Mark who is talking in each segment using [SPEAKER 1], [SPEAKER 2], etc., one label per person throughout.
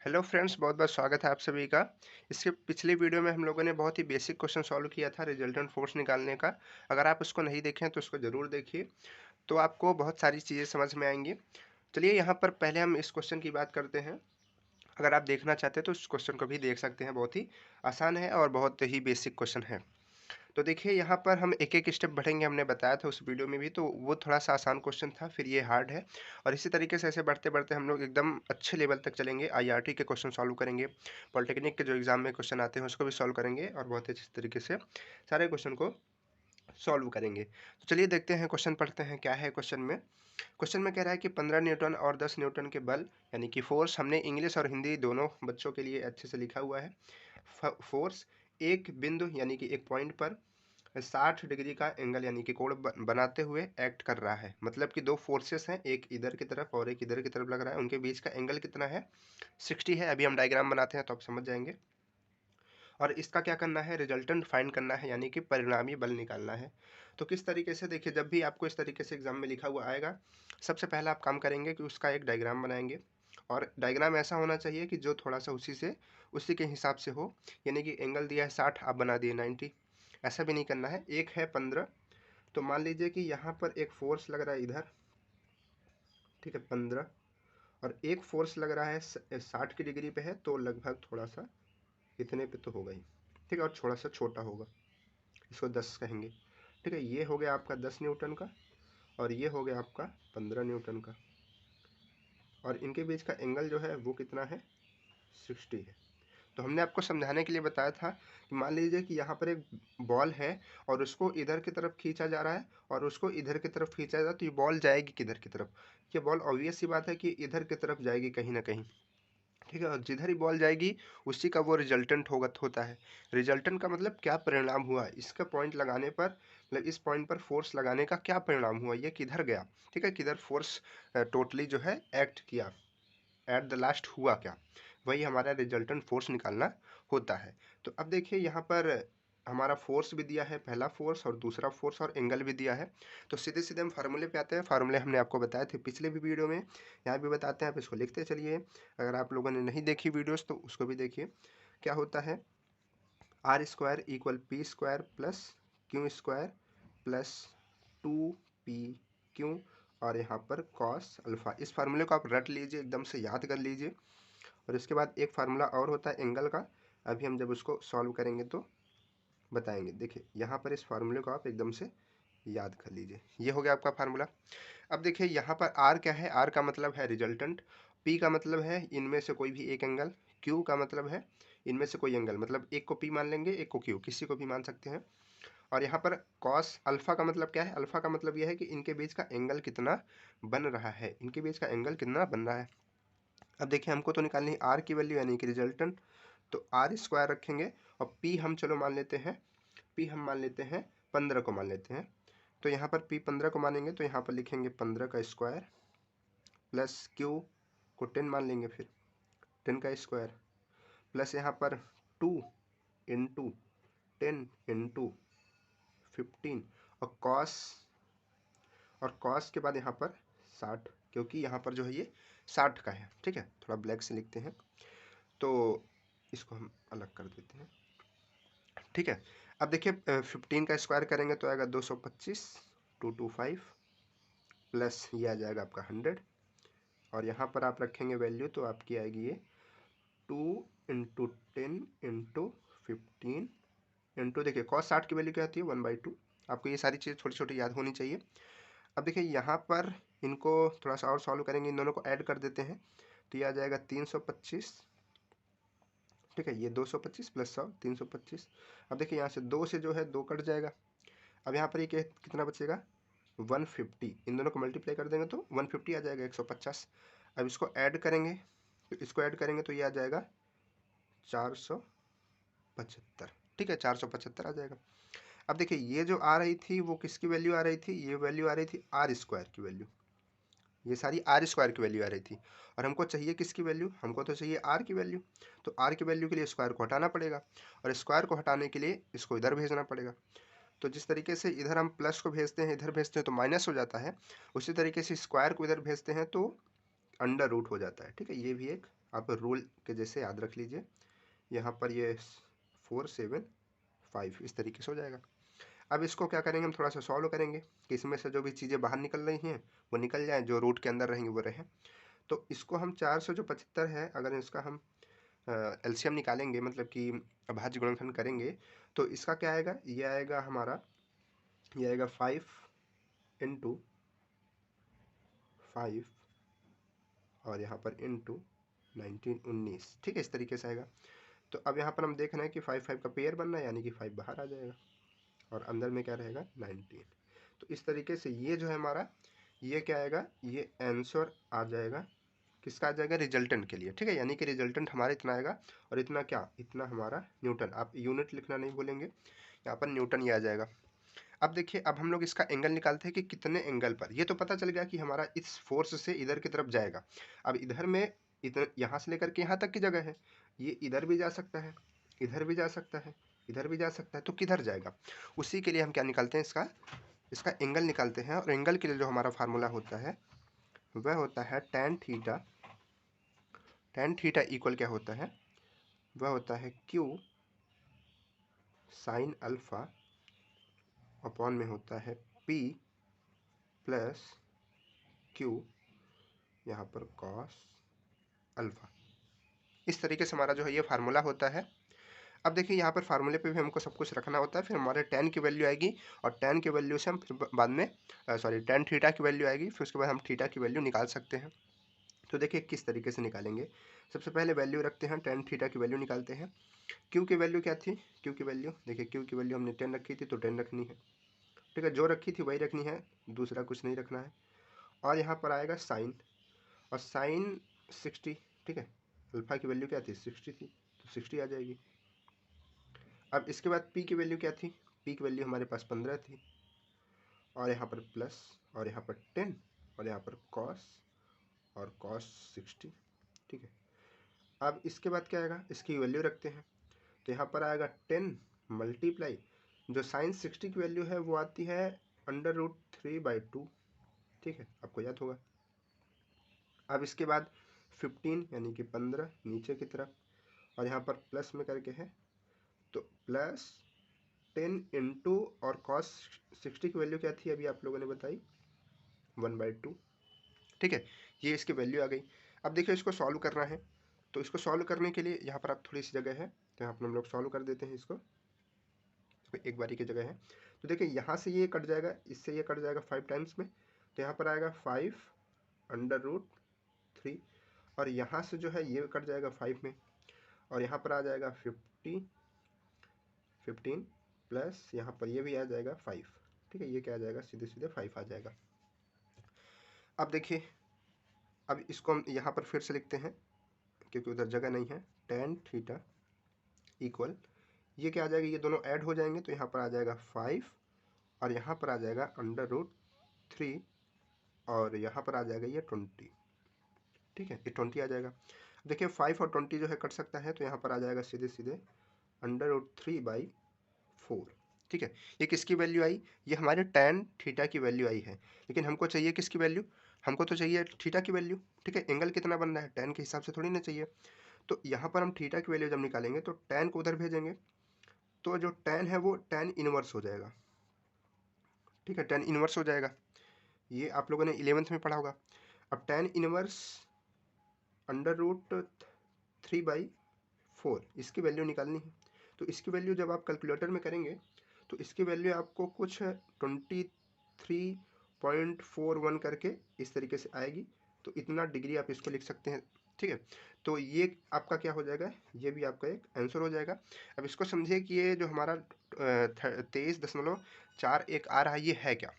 [SPEAKER 1] Hello friends, बहुत बहुत स्वागत है आप सभी का। इसके पिछले वीडियो में हम लोगों ने बहुत ही बेसिक क्वेश्चन सॉल्व किया था रिजल्टेंट फोर्स निकालने का। अगर आप उसको नहीं देखें तो उसको ज़रूर देखिए, तो आपको बहुत सारी चीज़ें समझ में आएंगी। चलिए यहाँ पर पहले हम इस क्वेश्चन की बात करते हैं। अगर आप देखना चाहते हैं तो इस क्वेश्चन को भी देख सकते हैं, बहुत ही आसान है और बहुत ही बेसिक क्वेश्चन है। तो देखिए यहाँ पर हम एक-एक स्टेप बढ़ेंगे, हमने बताया था उस वीडियो में भी, तो वो थोड़ा-सा आसान क्वेश्चन था, फिर ये हार्ड है और इसी तरीके से ऐसे बढ़ते-बढ़ते हम लोग एकदम अच्छे लेवल तक चलेंगे। आईआरटी के क्वेश्चन सॉल्व करेंगे, पॉलिटेक्निक के जो एग्ज़ाम में क्वेश्चन आते हैं उसको भी सॉल्व करेंगे और बहुत ही अच्छे तरीके से सारे क्वेश्चन को सॉल्व करेंगे। तो चलिए देखते हैं, क्वेश्चन पढ़ते हैं क्या है क्वेश्चन में। क्वेश्चन में कह रहा है कि 15 न्यूटन और 10 न्यूटन के बल यानी कि फोर्स, हमने इंग्लिश और हिंदी दोनों बच्चों के लिए अच्छे से लिखा हुआ है। फोर्स एक बिंदु यानी कि एक पॉइंट पर 60 डिग्री का एंगल यानी कि कोण बनाते हुए एक्ट कर रहा है। मतलब कि दो फोर्सेस हैं, एक इधर की तरफ और एक इधर की तरफ लग रहा है, उनके बीच का एंगल कितना है? 60 है। अभी हम डायग्राम बनाते हैं तो आप समझ जाएंगे। और इसका क्या करना है? रिजल्टेंट फाइंड करना है, यानी कि परिणामी बल निकालना है। तो किस तरीके से, देखिए जब भी आपको इस तरीके से एग्जाम में लिखा हुआ आएगा, सबसे पहला आप काम करेंगे कि उसका एक डायग्राम बनाएंगे। और डायग्राम ऐसा होना चाहिए कि जो थोड़ा सा उसी के हिसाब से हो। यानी कि एंगल दिया है 60, आप बना दिए 90। ऐसा भी नहीं करना है। एक है 15, तो मान लीजिए कि यहाँ पर एक फोर्स लग रहा है इधर, ठीक है 15, और एक फोर्स लग रहा है 60 की डिग्री पे है, तो लगभग थोड़ा सा इतने पे तो होगा ही, ठीक है, और थोड़ा सा छोटा होगा, इसको 10 कहेंगे। ठीक है, ये हो गया आपका 10 न्यूटन का और ये हो गया आपका 15 न्यूटन का, और इनके बीच का एंगल जो है वो कितना है? 60 है। तो हमने आपको समझाने के लिए बताया था कि मान लीजिए कि यहाँ पर एक बॉल है और उसको इधर की तरफ खींचा जा रहा है और उसको इधर की तरफ खींचा जा रहा है, तो ये बॉल जाएगी किधर की तरफ? ये बॉल ऑब्वियस सी बात है कि इधर की तरफ जाएगी कहीं ना कहीं। ठीक है, और जिधर ही बॉल जाएगी उसी का वो रिजल्टेंट होता है। रिजल्टेंट का मतलब क्या परिणाम हुआ, इसका पॉइंट लगाने पर, मतलब इस पॉइंट पर फोर्स लगाने का क्या परिणाम हुआ, ये किधर गया। ठीक है, किधर फोर्स टोटली जो है एक्ट किया, एट द लास्ट हुआ क्या, वही हमारा रिजल्टेंट फोर्स निकालना होता है। तो अब देखिए यहाँ पर हमारा फोर्स भी दिया है, पहला फोर्स और दूसरा फोर्स, और एंगल भी दिया है। तो सीधे सीधे हम फार्मूले पे आते हैं। फार्मूले हमने आपको बताए थे पिछले भी वीडियो में, यहाँ भी बताते हैं, आप इसको लिखते चलिए। अगर आप लोगों ने नहीं देखी वीडियोस तो उसको भी देखिए। क्या होता है? R square equal P square plus Q square plus 2 P Q, और यहाँ पर कॉस अल्फा। इस फार्मूले को आप रट लीजिए, एकदम से याद कर लीजिए। और इसके बाद एक फार्मूला और होता है एंगल का, अभी हम जब उसको सॉल्व करेंगे तो बताएंगे। देखिए यहाँ पर इस फार्मूले को आप एकदम से याद कर लीजिए, ये हो गया आपका फार्मूला। अब देखिए यहाँ पर आर क्या है? आर का मतलब है रिजल्टेंट, पी का मतलब है इनमें से कोई भी एक एंगल, क्यू का मतलब है इनमें से कोई एंगल, मतलब एक को पी मान लेंगे, एक को क्यू, किसी को भी मान सकते हैं। और यहाँ पर कॉस अल्फा का मतलब क्या है? अल्फा का मतलब यह है कि इनके बीच का एंगल कितना बन रहा है, इनके बीच का एंगल कितना बन रहा है। अब देखिए हमको तो निकालनी है आर की वैल्यू यानी कि रिजल्टेंट, तो आर स्क्वायर रखेंगे। और पी हम चलो मान लेते हैं, पी हम मान लेते हैं 15 को मान लेते हैं। तो यहाँ पर पी 15 को मानेंगे तो यहाँ पर लिखेंगे 15 का स्क्वायर प्लस क्यू को 10 मान लेंगे, फिर 10 का स्क्वायर प्लस यहाँ पर 2 इंटू 10 इंटू 15, और कॉस के बाद यहाँ पर 60, क्योंकि यहाँ पर जो है ये 60 का है। ठीक है, थोड़ा ब्लैक से लिखते हैं तो इसको हम अलग कर देते हैं। ठीक है, अब देखिए 15 का स्क्वायर करेंगे तो आएगा 225, 225 प्लस ये आ जाएगा आपका 100, और यहाँ पर आप रखेंगे वैल्यू तो आपकी आएगी ये 2 इंटू 10 इंटू 15 इंटू, देखिए कॉस 60 की वैल्यू क्या होती है? 1/2। आपको ये सारी चीज़ छोटी छोटी याद होनी चाहिए। अब देखिए यहाँ पर इनको थोड़ा सा और सॉल्व करेंगे, इन दोनों को ऐड कर देते हैं, तो ये आ जाएगा 325। ठीक है, ये 225 प्लस 100 325। अब देखिए यहाँ से 2 से जो है 2 कट जाएगा। अब यहाँ पर ये कितना बचेगा? 150। इन दोनों को मल्टीप्लाई कर देंगे तो 150 आ जाएगा, 150। अब इसको ऐड करेंगे, तो इसको ऐड करेंगे तो ये आ जाएगा 475। ठीक है, 475 आ जाएगा। अब देखिए ये जो आ रही थी वो किसकी वैल्यू आ रही थी? ये वैल्यू आ रही थी आर स्क्वायर की वैल्यू, ये सारी आर स्क्वायर की वैल्यू आ रही थी। और हमको चाहिए किसकी वैल्यू? हमको तो चाहिए आर की वैल्यू। तो आर की वैल्यू के लिए स्क्वायर को हटाना पड़ेगा, और स्क्वायर को हटाने के लिए इसको इधर भेजना पड़ेगा। तो जिस तरीके से इधर हम प्लस को भेजते हैं, इधर भेजते हैं तो माइनस हो जाता है, उसी तरीके से स्क्वायर को इधर भेजते हैं तो अंडर रूट हो जाता है। ठीक है, ये भी एक आप रूल के जैसे याद रख लीजिए। यहाँ पर ये 4 7 5 इस तरीके से हो जाएगा। अब इसको क्या करेंगे, हम थोड़ा सा सॉल्व करेंगे कि इसमें से जो भी चीज़ें बाहर निकल रही हैं वो निकल जाएँ, जो रूट के अंदर रहेंगे वो रहे। तो इसको हम 4 से जो 75 है, अगर इसका हम एलसीएम निकालेंगे, मतलब कि अभाज्य गुणनखंड करेंगे, तो इसका क्या आएगा, ये आएगा हमारा, ये आएगा 5 इंटू 5 और यहाँ पर इंटू 19 ठीक है, इस तरीके से आएगा। तो अब यहाँ पर हम देख रहे हैं कि 5 5 का पेयर बन रहा है, यानी कि 5 बाहर आ जाएगा और अंदर में क्या रहेगा 19। तो इस तरीके से ये जो है हमारा, ये क्या आएगा, ये आंसर आ जाएगा, किसका आ जाएगा, रिजल्टेंट के लिए। ठीक है, यानी कि रिजल्टेंट हमारा इतना आएगा और इतना क्या, इतना हमारा न्यूटन। आप यूनिट लिखना नहीं भूलेंगे, यहाँ पर न्यूटन ये आ जाएगा। अब देखिए, अब हम लोग इसका एंगल निकालते हैं कि कितने एंगल पर। ये तो पता चल गया कि हमारा इस फोर्स से इधर की तरफ जाएगा। अब इधर में इधर यहाँ से लेकर के यहाँ तक की जगह है, ये इधर भी जा सकता है, इधर भी जा सकता है, इधर भी जा सकता है, तो किधर जाएगा, उसी के लिए हम क्या निकालते हैं, इसका एंगल निकालते हैं। और एंगल के लिए जो हमारा फार्मूला होता है वह होता है tan theta. tan theta equal क्या होता है, वह होता है Q साइन अल्फा अपॉन में होता है P प्लस Q यहाँ पर कॉस अल्फा। इस तरीके से हमारा जो है ये फार्मूला होता है। अब देखिए, यहाँ पर फार्मूले पे भी हमको सब कुछ रखना होता है, फिर हमारे tan की वैल्यू आएगी और tan की वैल्यू से हम फिर बाद में tan थीटा की वैल्यू आएगी, फिर उसके बाद हम थीटा की वैल्यू निकाल सकते हैं। तो देखिए किस तरीके से निकालेंगे। सबसे पहले वैल्यू रखते हैं, tan थीटा की वैल्यू निकालते हैं। क्यू की वैल्यू क्या थी, क्यू की वैल्यू देखिए, क्यू की वैल्यू हमने 10 रखी थी तो 10 रखनी है। ठीक है, जो रखी थी वही रखनी है, दूसरा कुछ नहीं रखना है। और यहाँ पर आएगा साइन, और साइन 60। ठीक है, अल्फा की वैल्यू क्या थी, 60 थी, तो 60 आ जाएगी। अब इसके बाद पी की वैल्यू क्या थी, पी की वैल्यू हमारे पास 15 थी, और यहाँ पर प्लस, और यहाँ पर 10, और यहाँ पर कॉस, और कॉस 60। ठीक है, अब इसके बाद क्या आएगा, इसकी वैल्यू रखते हैं, तो यहाँ पर आएगा 10 मल्टीप्लाई, जो साइन 60 की वैल्यू है वो आती है √3/2। ठीक है, आपको याद होगा। अब इसके बाद 15 यानी कि 15 नीचे की तरफ, और यहाँ पर प्लस में करके है, तो प्लस 10 इंटू, और कॉस 60 की वैल्यू क्या थी अभी आप लोगों ने बताई, 1/2। ठीक है, ये इसकी वैल्यू आ गई। अब देखिए इसको सॉल्व करना है, तो इसको सॉल्व करने के लिए यहाँ पर आप थोड़ी सी जगह है, तो यहाँ पर हम लोग सॉल्व कर देते हैं इसको, एक बारी की जगह है। तो देखिए यहाँ से ये कट जाएगा, इससे ये कट जाएगा 5 टाइम्स में, तो यहाँ पर आएगा 5√3, और यहाँ से जो है ये कट जाएगा 5 में, और यहाँ पर आ जाएगा 15 प्लस यहाँ पर ये भी आ जाएगा 5। ठीक है, ये क्या आ जाएगा, सीधे सीधे 5 आ जाएगा। अब देखिए, अब इसको हम यहाँ पर फिर से लिखते हैं क्योंकि उधर जगह नहीं है। tan थीटा इक्वल, ये क्या आ जाएगा, ये दोनों ऐड हो जाएंगे, तो यहाँ पर आ जाएगा 5, और यहाँ पर आ जाएगा √3, और यहाँ पर आ जाएगा ये 20। ठीक है, ये 20 आ जाएगा। देखिए 5 और 20 जो है कट सकता है, तो यहाँ पर आ जाएगा सीधे सीधे √3/4। ठीक है, ये किसकी वैल्यू आई, ये हमारे tan थीटा की वैल्यू आई है, लेकिन हमको चाहिए किसकी वैल्यू, हमको तो चाहिए थीटा की वैल्यू। ठीक है, एंगल कितना बन रहा है, tan के हिसाब से थोड़ी ना चाहिए। तो यहाँ पर हम थीटा की वैल्यू जब निकालेंगे तो tan को उधर भेजेंगे, तो जो tan है वो tan इनवर्स हो जाएगा। ठीक है, tan इनवर्स हो जाएगा, ये आप लोगों ने 11th में पढ़ा होगा। अब tan इनवर्स √3/4 इसकी वैल्यू निकालनी है, तो इसकी वैल्यू जब आप कैलकुलेटर में करेंगे तो इसकी वैल्यू आपको कुछ 23.41 करके इस तरीके से आएगी, तो इतना डिग्री आप इसको लिख सकते हैं। ठीक है, तो ये आपका क्या हो जाएगा, ये भी आपका एक आंसर हो जाएगा। अब इसको समझिए कि ये जो हमारा 23.41 आ रहा है, ये है क्या।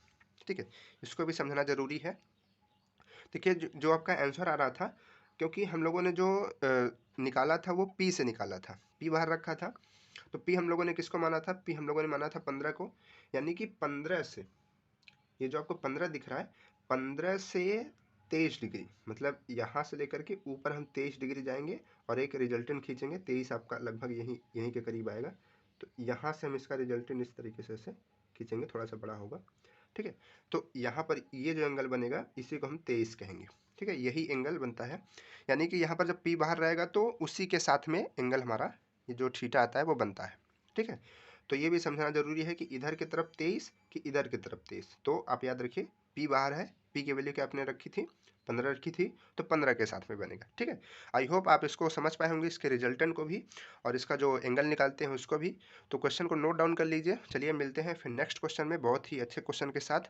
[SPEAKER 1] ठीक है, इसको भी समझना ज़रूरी है। देखिए जो आपका आंसर आ रहा था, क्योंकि हम लोगों ने जो निकाला था वो पी से निकाला था, पी बाहर रखा था, तो पी हम लोगों ने किसको माना था, पी हम लोगों ने माना था 15 को, यानी कि 15 से, ये जो आपको 15 दिख रहा है, 15 से 23 डिग्री, मतलब यहाँ से लेकर के ऊपर हम 23 डिग्री जाएंगे और एक रिजल्टेंट खींचेंगे, 23 आपका लगभग यहीं के करीब आएगा, तो यहाँ से हम इसका रिजल्टेंट इस तरीके से खींचेंगे, थोड़ा सा बड़ा होगा। ठीक है, तो यहाँ पर ये जो एंगल बनेगा इसी को हम 23 कहेंगे। ठीक है, यही एंगल बनता है। यानी कि यहाँ पर जब P बाहर रहेगा तो उसी के साथ में एंगल हमारा ये जो थीटा आता है वो बनता है। ठीक है, तो ये भी समझना जरूरी है कि इधर की तरफ 23 कि इधर की तरफ 23। तो आप याद रखिए P बाहर है, P की वैल्यू क्या आपने रखी थी 15 रखी थी, तो 15 के साथ में बनेगा। ठीक है, आई होप आप इसको समझ पाए होंगे, इसके रिजल्टेंट को भी और इसका जो एंगल निकालते हैं उसको भी। तो क्वेश्चन को नोट डाउन कर लीजिए। चलिए मिलते हैं फिर नेक्स्ट क्वेश्चन में बहुत ही अच्छे क्वेश्चन के साथ,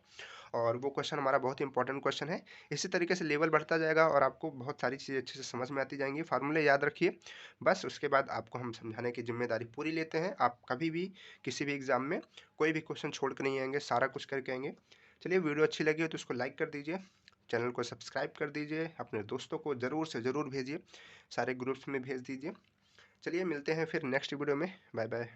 [SPEAKER 1] और वो क्वेश्चन हमारा बहुत ही इंपॉर्टेंट क्वेश्चन है। इसी तरीके से लेवल बढ़ता जाएगा और आपको बहुत सारी चीज़ें अच्छे से समझ में आती जाएंगी। फार्मूले याद रखिए बस, उसके बाद आपको हम समझाने की जिम्मेदारी पूरी लेते हैं। आप कभी भी किसी भी एग्जाम में कोई भी क्वेश्चन छोड़ कर नहीं आएंगे, सारा कुछ करके आएंगे। चलिए वीडियो अच्छी लगी हो तो उसको लाइक कर दीजिए, चैनल को सब्सक्राइब कर दीजिए, अपने दोस्तों को ज़रूर से ज़रूर भेजिए, सारे ग्रुप्स में भेज दीजिए। चलिए मिलते हैं फिर नेक्स्ट वीडियो में। Bye bye.